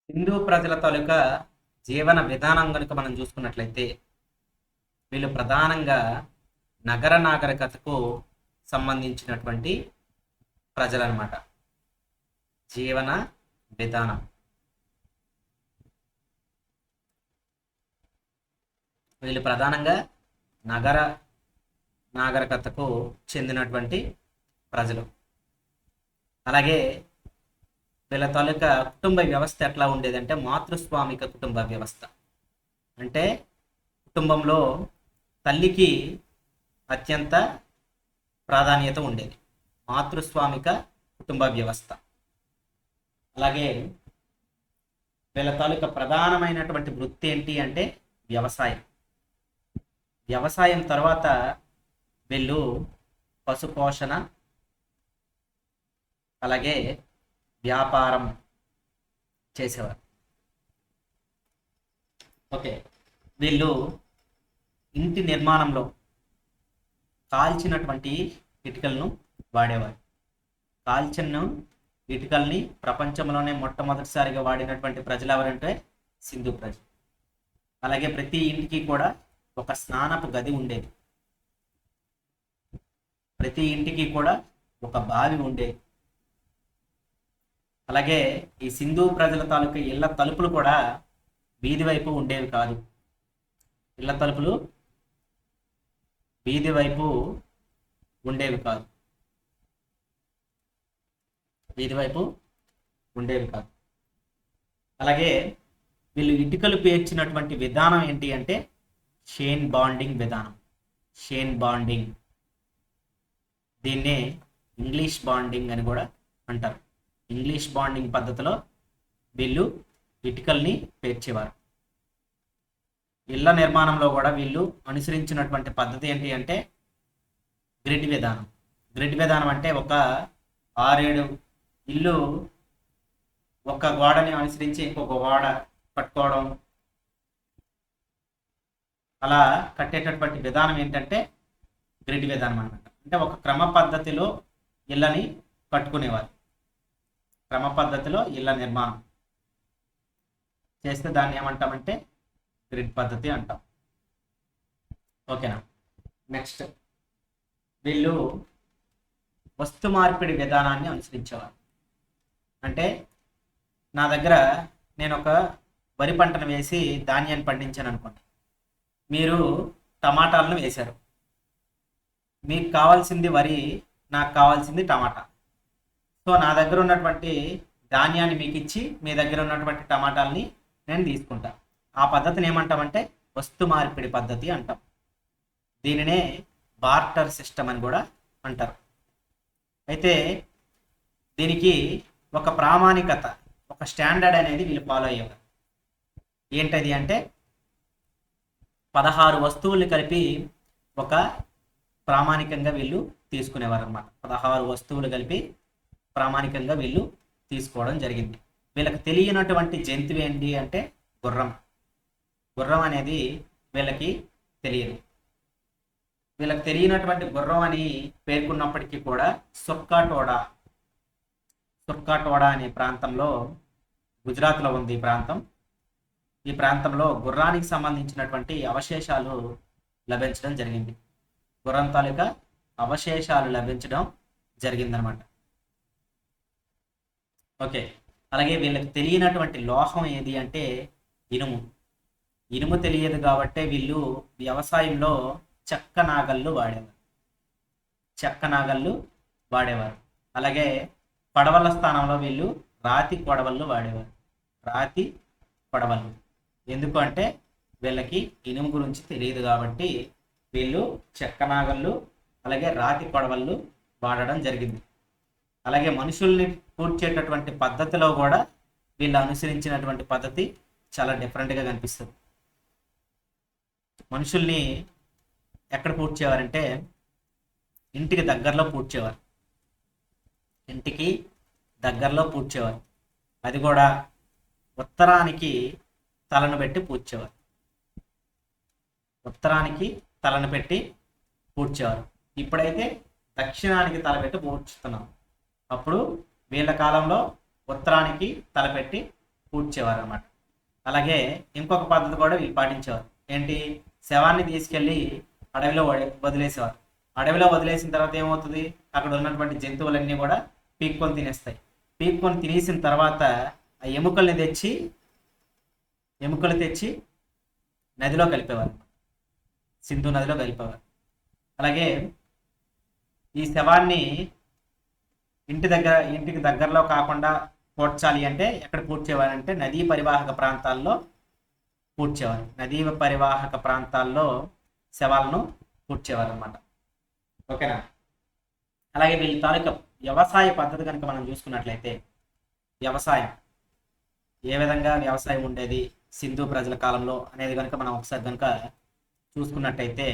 హిందూ ప్రజల తాలూకా జీవన విధానం కనుక మనం చూసుకున్నట్లయితే వీళ్ళు ప్రధానంగా నగర నాగరికతకు సంబంధించినటువంటి ప్రజలన్నమాట. జీవన విధానం వీళ్ళు ప్రధానంగా నగర నాగరికతకు చెందినటువంటి ప్రజలు. అలాగే వీళ్ళ తాలూకా కుటుంబ వ్యవస్థ ఎట్లా ఉండేదంటే మాతృస్వామిక కుటుంబ వ్యవస్థ. అంటే కుటుంబంలో తల్లికి అత్యంత ప్రాధాన్యత ఉండేది. మాతృస్వామిక కుటుంబ వ్యవస్థ. అలాగే వీళ్ళ తాలూకా ప్రధానమైనటువంటి వృత్తి ఏంటి అంటే వ్యవసాయం. వ్యవసాయం తర్వాత వీళ్ళు పశుపోషణ, అలాగే వ్యాపారం చేసేవారు. ఓకే, వీళ్ళు ఇంటి నిర్మాణంలో కాల్చినటువంటి ఇటుకలను వాడేవారు. కాల్చిన ఇటుకల్ని ప్రపంచంలోనే మొట్టమొదటిసారిగా వాడినటువంటి ప్రజలు ఎవరంటే సింధు ప్రజలు. అలాగే ప్రతి ఇంటికి కూడా ఒక స్నానపు గది ఉండేది. ప్రతి ఇంటికి కూడా ఒక బావి ఉండేది. అలాగే ఈ సింధు ప్రజల తాలూకా ఇళ్ల తలుపులు కూడా వీధి వైపు ఉండేవి కాదు. ఇళ్ల తలుపులు వీధి వైపు ఉండేవి కాదు. వీధి వైపు ఉండేవి కాదు. అలాగే వీళ్ళు ఇటుకలు పేర్చినటువంటి విధానం ఏంటి అంటే షేన్ బాండింగ్ విధానం. షేన్ బాండింగ్, దీన్నే ఇంగ్లీష్ బాండింగ్ అని కూడా అంటారు. ఇంగ్లీష్ బాండింగ్ పద్ధతిలో వీళ్ళు ఇటుకల్ని పేర్చేవారు. ఇళ్ల నిర్మాణంలో కూడా వీళ్ళు అనుసరించినటువంటి పద్ధతి ఏంటి అంటే గ్రిడ్ విధానం. గ్రిడ్ విధానం అంటే ఒక 6-7 ఇల్లు ఒక గోడని అనుసరించి ఇంకొక గోడ కట్టుకోవడం, అలా కట్టేటటువంటి విధానం ఏంటంటే గ్రిడ్ విధానం అన్నమాట. అంటే ఒక క్రమ పద్ధతిలో ఇళ్ళని కట్టుకునేవారు. క్రమ పద్ధతిలో ఇళ్ళ నిర్మాణం చేస్తే దాన్ని ఏమంటామంటే గ్రిడ్ పద్ధతి అంటాం. ఓకేనా. నెక్స్ట్, వీళ్ళు వస్తు మార్పిడి విధానాన్ని అనుసరించేవారు. అంటే నా దగ్గర నేను ఒక వరి పంటను వేసి ధాన్యాన్ని పండించాను అనుకోండి. మీరు టమాటాలను వేశారు. మీకు కావాల్సింది వరి, నాకు కావాల్సింది టమాటా. సో నా దగ్గర ఉన్నటువంటి ధాన్యాన్ని మీకు ఇచ్చి మీ దగ్గర ఉన్నటువంటి టమాటాలని నేను తీసుకుంటా. ఆ పద్ధతిని ఏమంటామంటే వస్తు మార్పిడి పద్ధతి అంటాం. దీనినే బార్టర్ సిస్టమ్ అని కూడా అంటారు. అయితే దీనికి ఒక ప్రామాణికత, ఒక స్టాండర్డ్ అనేది వీళ్ళు ఫాలో అయ్యేవారు. ఏంటది అంటే 16 వస్తువుల్ని కలిపి ఒక ప్రామాణికంగా వీళ్ళు తీసుకునేవారు అన్నమాట. 16 వస్తువులు కలిపి ప్రామాణికంగా వీళ్ళు తీసుకోవడం జరిగింది. వీళ్ళకి తెలియనటువంటి జంతువు ఏంటి అంటే గుర్రం. గుర్రం అనేది వీళ్ళకి తెలియదు. వీళ్ళకి తెలియనటువంటి గుర్రం అని పేర్కొన్నప్పటికీ కూడా సుర్కాటోడా అనే ప్రాంతంలో, గుజరాత్లో ఉంది ఈ ప్రాంతం. ఈ ప్రాంతంలో గుర్రానికి సంబంధించినటువంటి అవశేషాలు లభించడం జరిగింది. గుర్రం తాలూకా అవశేషాలు లభించడం జరిగిందనమాట. ఓకే, అలాగే వీళ్ళకి తెలియనటువంటి లోహం ఏది అంటే ఇనుము. ఇనుము తెలియదు కాబట్టే వీళ్ళు వ్యవసాయంలో చెక్క నాగళ్ళు వాడేవారు. అలాగే పడవల స్థానంలో వీళ్ళు రాతి కొడవళ్ళు వాడేవారు. రాతి కొడవళ్ళు ఎందుకు అంటే వీళ్ళకి ఇనుము గురించి తెలియదు కాబట్టి వీళ్ళు చెక్క నాగళ్ళు అలాగే రాతి కొడవళ్ళు వాడడం జరిగింది. అలాగే మనుషుల్ని పూడ్చేటటువంటి పద్ధతిలో కూడా వీళ్ళు అనుసరించినటువంటి పద్ధతి చాలా డిఫరెంట్గా కనిపిస్తుంది. మనుషుల్ని ఎక్కడ పూడ్చేవారంటే ఇంటికి దగ్గరలో పూడ్చేవారు. ఇంటికి దగ్గరలో పూడ్చేవారు. అది కూడా ఉత్తరానికి తలను పెట్టి పూడ్చేవారు. ఉత్తరానికి తలను పెట్టి పూడ్చేవారు. ఇప్పుడైతే దక్షిణానికి తలపెట్టి పూడ్చుతున్నాం. అప్పుడు వీళ్ళ కాలంలో ఉత్తరానికి తలపెట్టి పూడ్చేవారు అనమాట. అలాగే ఇంకొక పద్ధతి కూడా వీళ్ళు పాటించేవారు. ఏంటి? శవాన్ని తీసుకెళ్ళి అడవిలో వదిలేసేవారు. అడవిలో వదిలేసిన తర్వాత ఏమవుతుంది? అక్కడ ఉన్నటువంటి జంతువులన్నీ కూడా పీక్కొని తినేస్తాయి. పీక్కొని తినేసిన తర్వాత ఆ ఎముకలు తెచ్చి నదిలో కలిపేవారు, సింధు నదిలో కలిపేవారు. అలాగే ఈ శవాన్ని ఇంటికి దగ్గరలో కాకుండా పూడ్చాలి అంటే ఎక్కడ పూడ్చేవారంటే నదీ పరివాహక ప్రాంతాల్లో పూడ్చేవారు. నదీ పరివాహక ప్రాంతాల్లో శవాలను పూడ్చేవారు అనమాట. ఓకేనా? అలాగే వీళ్ళ తాలూకా వ్యవసాయ పద్ధతి కనుక మనం చూసుకున్నట్లయితే, వ్యవసాయం ఏ విధంగా వ్యవసాయం ఉండేది సింధు ప్రజల కాలంలో అనేది కనుక మనం ఒకసారి కనుక చూసుకున్నట్టయితే,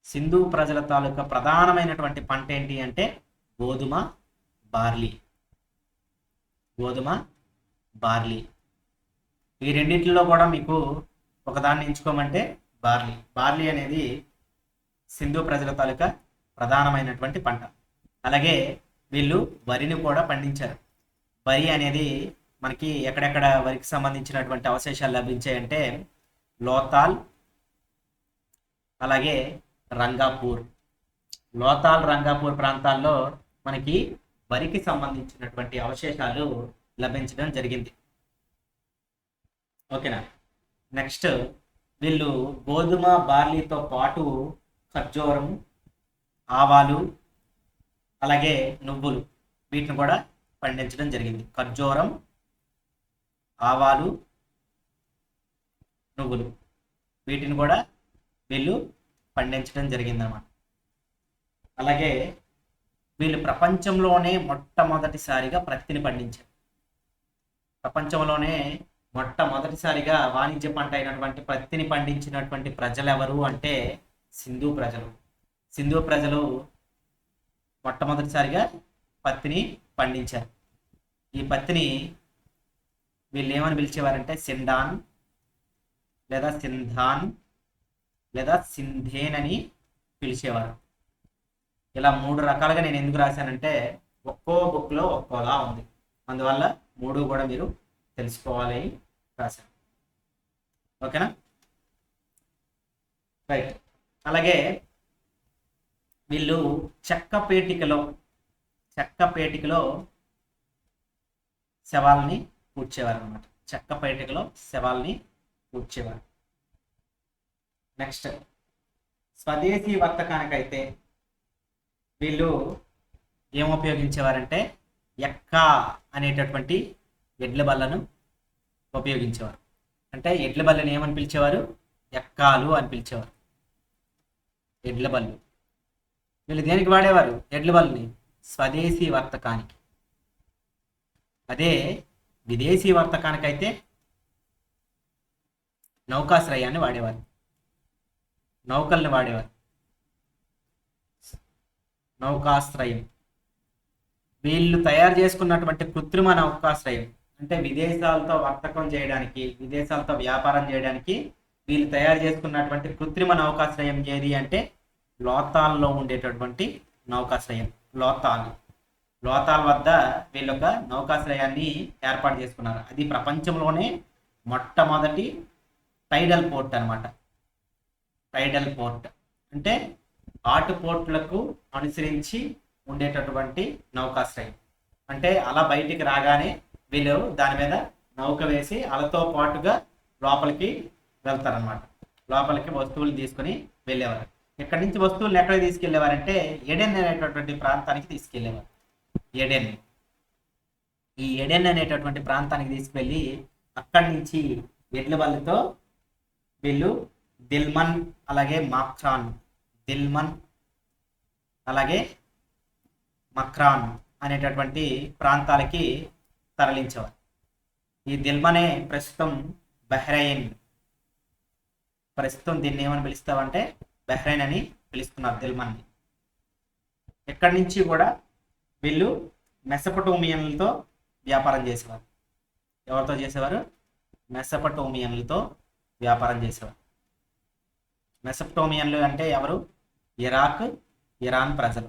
సింధు ప్రజల తాలూకా ప్రధానమైనటువంటి పంట ఏంటి అంటే గోధుమ, బార్లీ. ఈ రెండింటిలో కూడా మీకు ఒకదాన్ని ఎంచుకోమంటే బార్లీ అనేది సింధు ప్రజల తాలూకా ప్రధానమైనటువంటి పంట. అలాగే వీళ్ళు వరిని కూడా పండించారు. వరి అనేది మనకి ఎక్కడెక్కడ వరికి సంబంధించినటువంటి అవశేషాలు లభించాయంటే లోతాల్, అలాగే రంగాపూర్ ప్రాంతాల్లో మనకి వరికి సంబంధించినటువంటి అవశేషాలు లభించడం జరిగింది. ఓకేనా? నెక్స్ట్ వీళ్ళు గోధుమ, బార్లీతో పాటు ఖర్జూరం, ఆవాలు, అలాగే నువ్వులు వీటిని కూడా పండించడం జరిగింది. ఖర్జూరం, ఆవాలు, నువ్వులు వీటిని కూడా వీళ్ళు పండించడం జరిగిందన్నమాట. అలాగే వీళ్ళు ప్రపంచంలోనే మొట్టమొదటిసారిగా ప్రత్తిని పండించారు. ప్రపంచంలోనే మొట్టమొదటిసారిగా వాణిజ్య పంట అయినటువంటి ప్రత్తిని పండించినటువంటి ప్రజలు ఎవరు అంటే సింధు ప్రజలు మొట్టమొదటిసారిగా పత్తిని పండించారు. ఈ పత్తిని వీళ్ళు ఏమని పిలిచేవారంటే సిండాన్ లేదా సింధాన్ లేదా సింధేన్ అని పిలిచేవారు. ఇలా 3 రకాలుగా నేను ఎందుకు రాశానంటే ఒక్కో బుక్లో ఒక్కోలా ఉంది, అందువల్ల 3 కూడా మీరు తెలుసుకోవాలి రాశాను. ఓకేనా? రైట్. అలాగే వీళ్ళు చెక్క పేటికలో శవాల్ని పూడ్చేవారు అనమాట. నెక్స్ట్ స్వదేశీ వర్తకానికైతే వీళ్ళు ఏం ఉపయోగించేవారంటే ఎక్క అనేటటువంటి ఎడ్ల బళ్ళను ఉపయోగించేవారు. అంటే ఎడ్ల బళ్ళని ఏమని పిలిచేవారు? ఎక్కాలు అని పిలిచేవారు. ఎడ్ల బళ్ళు. వీళ్ళు దేనికి వాడేవారు ఎడ్ల బళ్ళని? స్వదేశీ వర్తకానికి. అదే విదేశీ వర్తకానికైతే నౌకాశ్రయాన్ని వాడేవారు, నౌకల్ని వాడేవారు. నౌకాశ్రయం వీళ్ళు తయారు చేసుకున్నటువంటి కృత్రిమ నౌకాశ్రయం అంటే విదేశాలతో వర్తకం చేయడానికి, విదేశాలతో వ్యాపారం చేయడానికి వీళ్ళు తయారు చేసుకున్నటువంటి కృత్రిమ నౌకాశ్రయం ఏది అంటే లోతాల్లో ఉండేటటువంటి నౌకాశ్రయం. లోతాల్ వద్ద వీళ్ళు ఒక నౌకాశ్రయాన్ని ఏర్పాటు చేసుకున్నారు. అది ప్రపంచంలోనే మొట్టమొదటి టైడల్ పోర్ట్ అనమాట. టైడల్ పోర్ట్ అంటే ఆటు పోర్ట్లకు అనుసరించి ఉండేటటువంటి నౌకాశ్రయం. అంటే అలా బయటికి రాగానే వీళ్ళు దాని మీద నౌక వేసి అలతో పాటుగా లోపలికి వెళ్తారనమాట. లోపలికి వస్తువులు తీసుకుని వెళ్ళేవారు. ఇక్కడి నుంచి వస్తువులను ఎక్కడికి తీసుకెళ్లేవారంటే ఎడెన్ అనేటటువంటి ప్రాంతానికి తీసుకెళ్లేవారు. ఈ ఎడెన్ అనేటటువంటి ప్రాంతానికి తీసుకెళ్ళి అక్కడి నుంచి ఎడ్ల బళ్ళతో వీళ్ళు దిల్మన్ అలాగే మక్రాన్ అనేటటువంటి ప్రాంతాలకి తరలించేవారు. ఈ దిల్మనే ప్రస్తుతం దీన్ని ఏమని పిలుస్తామంటే బహ్రెయిన్ అని పిలుస్తున్నారు దిల్మన్ని. ఇక్కడి నుంచి కూడా వీళ్ళు మెసపటోమియన్లతో వ్యాపారం చేసేవారు. ఎవరితో చేసేవారు? మెసపటోమియన్లతో వ్యాపారం చేసేవారు. మెసపటోమియన్లు అంటే ఎవరు? ఇరాన్ ప్రజలు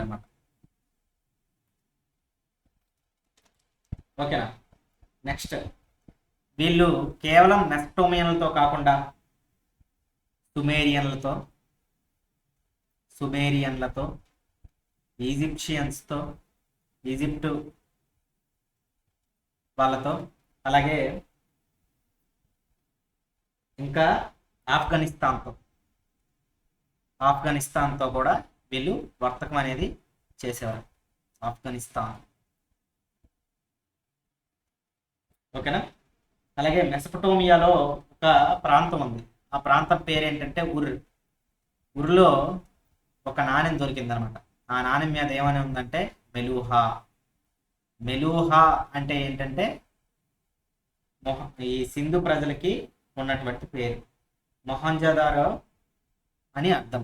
అన్నమాట. ఓకేనా. నెక్స్ట్ వీళ్ళు కేవలం మెసటోమియన్లతో కాకుండా సుమేరియన్లతో సుమేరియన్లతో ఈజిప్షియన్స్తో ఈజిప్టు వాళ్ళతో అలాగే ఇంకా ఆఫ్ఘనిస్తాన్తో కూడా వీళ్ళు వర్తకం అనేది చేసేవారు. ఆఫ్ఘనిస్తాన్. ఓకేనా. అలాగే మెసపటోమియాలో ఒక ప్రాంతం ఉంది. ఆ ప్రాంతం పేరు ఏంటంటే ఉర్లో ఒక నాణ్యం దొరికిందనమాట. ఆ నాణ్యం మీద ఏమని ఉందంటే మెలూహా. మెలూహా అంటే ఏంటంటే ఈ సింధు ప్రజలకి ఉన్నటువంటి పేరు. మొహంజదారో అని అర్థం.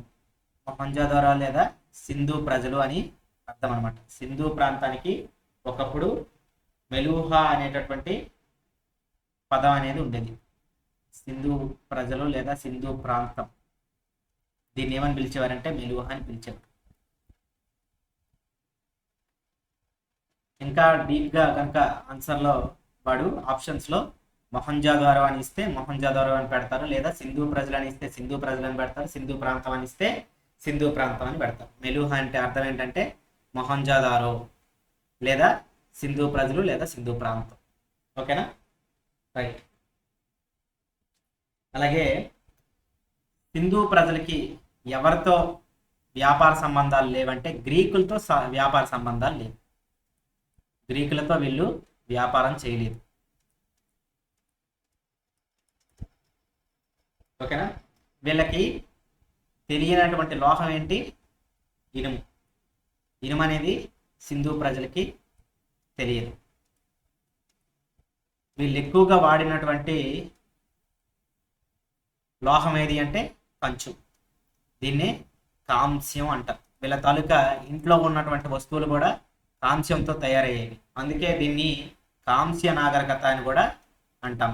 మొహంజదారో లేదా సింధు ప్రజలు అని అర్థం అనమాట. సింధు ప్రాంతానికి ఒకప్పుడు మెలూహా అనేటటువంటి పదం అనేది ఉండేది. సింధు ప్రజలు లేదా సింధు ప్రాంతం, దీన్ని ఏమని పిలిచేవారంటే మెలూహా అని పిలిచేవారు. ఇంకా డీప్గా కనుక ఆన్సర్లో వాడు ఆప్షన్స్లో మొహంజదారో అని ఇస్తే మొహంజదారో అని పెడతారు, లేదా సింధు ప్రజలు అని ఇస్తే సింధు ప్రజలు అని పెడతారు, సింధు ప్రాంతం అని ఇస్తే సింధు ప్రాంతం అని పెడతారు. మెలూహా అంటే అర్థం ఏంటంటే మొహంజదారో లేదా సింధు ప్రజలు లేదా సింధు ప్రాంతం. ఓకేనా, రైట్. అలాగే సింధు ప్రజలకి ఎవరితో వ్యాపార సంబంధాలు లేవంటే గ్రీకులతో వ్యాపార సంబంధాలు లేవు. గ్రీకులతో వీళ్ళు వ్యాపారం చేయలేదు. ఓకేనా. వీళ్ళకి తెలియనటువంటి లోహం ఏంటి? ఇనుము. ఇనుము అనేది సింధు ప్రజలకి తెలియదు. వీళ్ళు ఎక్కువగా వాడినటువంటి లోహం ఏది అంటే కంచు. దీన్ని కాంస్యం అంటారు. వీళ్ళ తాలూకా ఇంట్లో ఉన్నటువంటి వస్తువులు కూడా కాంస్యంతో తయారయ్యేవి. అందుకే దీన్ని కాంస్య నాగరికత అని కూడా అంటాం.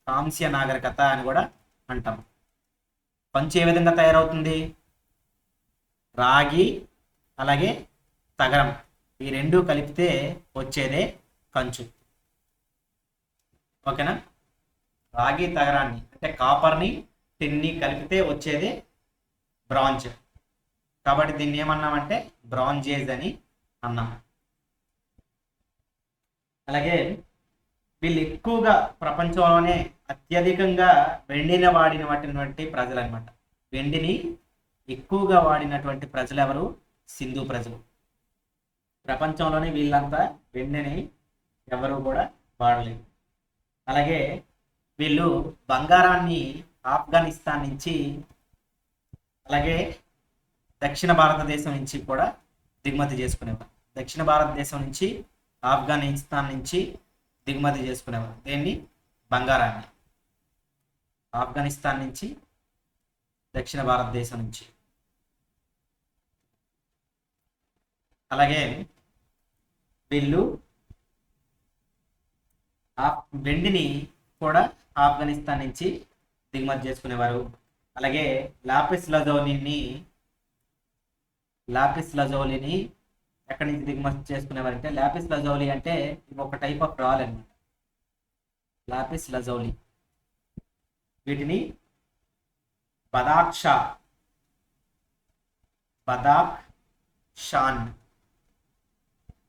కాంస్య నాగరికత అని కూడా అంటాం. కంచు ఏ విధంగా తయారవుతుంది? రాగి అలాగే తగరం, ఈ రెండు కలిపితే వచ్చేదే కంచు. ఓకేనా. రాగి తగరాన్ని అంటే కాపర్ని టిన్ని కలిపితే వచ్చేదే బ్రాంజ్. కాబట్టి దీన్ని ఏమన్నామంటే బ్రాంజేజ్ అని అన్నాం. అలాగే వీళ్ళు ఎక్కువగా ప్రపంచంలోనే అత్యధికంగా వెండిని వాడినటువంటి ప్రజలు అనమాట. వెండిని ఎక్కువగా వాడినటువంటి ప్రజలు ఎవరు? సింధు ప్రజలు. ప్రపంచంలోనే వీళ్ళంతా వెండిని ఎవరు కూడా వాడలేదు. అలాగే వీళ్ళు బంగారాన్ని ఆఫ్ఘనిస్తాన్ నుంచి అలాగే దక్షిణ భారతదేశం నుంచి కూడా దిగుమతి చేసుకునేవారు. దక్షిణ భారతదేశం నుంచి ఆఫ్ఘనిస్తాన్ నుంచి దిగుమతి చేసుకునేవారు. దేన్ని? బంగారాన్ని. ఆఫ్ఘనిస్తాన్ నుంచి దక్షిణ భారతదేశం నుంచి. అలాగే వీళ్ళు వెండిని కూడా ఆఫ్ఘనిస్తాన్ నుంచి దిగుమతి చేసుకునేవారు. అలాగే లాపిస్ లజౌలిని ఎక్కడి నుంచి దిగుమతి చేసుకునేవారు అంటే, లాపిస్ లజౌలి అంటే ఒక టైప్ ఆఫ్ రాల్ అనమాట. లాపిస్ లజౌలి వీటిని బదాక్ షాన్,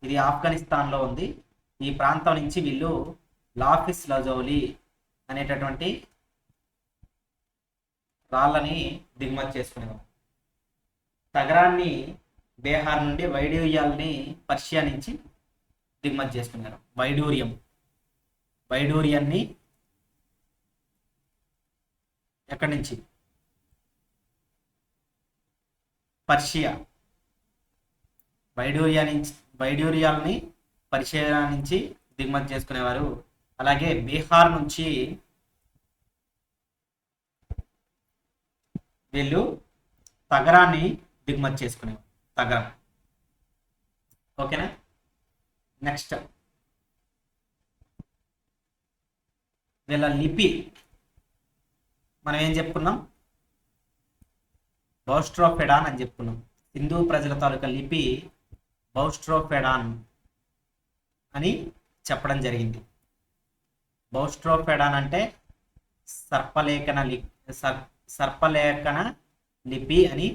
ఇది ఆఫ్ఘనిస్తాన్లో ఉంది. ఈ ప్రాంతం నుంచి వీళ్ళు లాపిస్ లజౌలి అనేటటువంటి రాళ్ళని దిగుమతి చేసుకునేవారు. తగరాన్ని బీహార్ నుండి, వైడూర్యాలని పర్షియా నుంచి దిగుమతి చేసుకున్నారు. వైడూర్యాన్ని ఎక్కడి నుంచి? పర్షియా. వైడూర్యాలని పర్షియా నుంచి దిగుమతి చేసుకునేవారు. అలాగే బీహార్ నుంచి వీళ్ళు తగరాన్ని దిగుమతి చేసుకునేవారు. తగరం. ఓకేనా. నెక్స్ట్ వీళ్ళ లిపి మనం ఏం చెప్పుకున్నాం? బౌస్ట్రోఫెడాన్ అని చెప్పుకున్నాం. సింధు ప్రజల తాలూకా లిపి బౌస్ట్రోఫెడాన్ అని చెప్పడం జరిగింది. బౌస్ట్రోపెడాన్ అంటే సర్పలేఖన సర్పలేఖన లిపి అని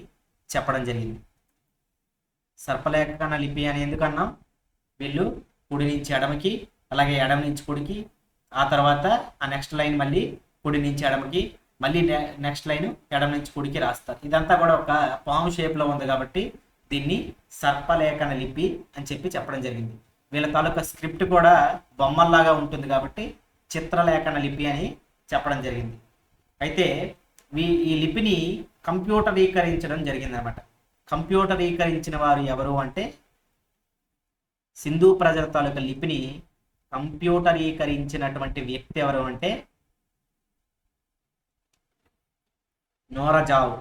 చెప్పడం జరిగింది. సర్పలేఖన లిపి అని ఎందుకన్నాం? వీళ్ళు కుడి నుంచి ఎడమకి, అలాగే ఎడమ నుంచి కుడికి, ఆ తర్వాత ఆ నెక్స్ట్ లైన్ మళ్ళీ కుడి నుంచి ఎడమకి, మళ్ళీ నెక్స్ట్ లైన్ ఎడమ నుంచి కుడికి రాస్తారు. ఇదంతా కూడా ఒక పాము షేప్లో ఉంది కాబట్టి దీన్ని సర్పలేఖన లిపి అని చెప్పడం జరిగింది. వీళ్ళ తాలూకా స్క్రిప్ట్ కూడా బొమ్మల్లాగా ఉంటుంది కాబట్టి చిత్రలేఖన లిపి అని చెప్పడం జరిగింది. అయితే ఈ లిపిని కంప్యూటరీకరించడం జరిగింది అనమాట. కంప్యూటరీకరించిన వారు ఎవరు అంటే, సింధు ప్రజల తాలూకా లిపిని కంప్యూటరీకరించినటువంటి వ్యక్తి ఎవరు అంటే నోరాజోవ్.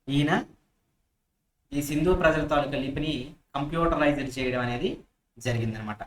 ఈయన ఈ సింధు ప్రజల తాలూకా లిపిని కంప్యూటరైజ్డ్ చేయడం అనేది జరిగిందనమాట.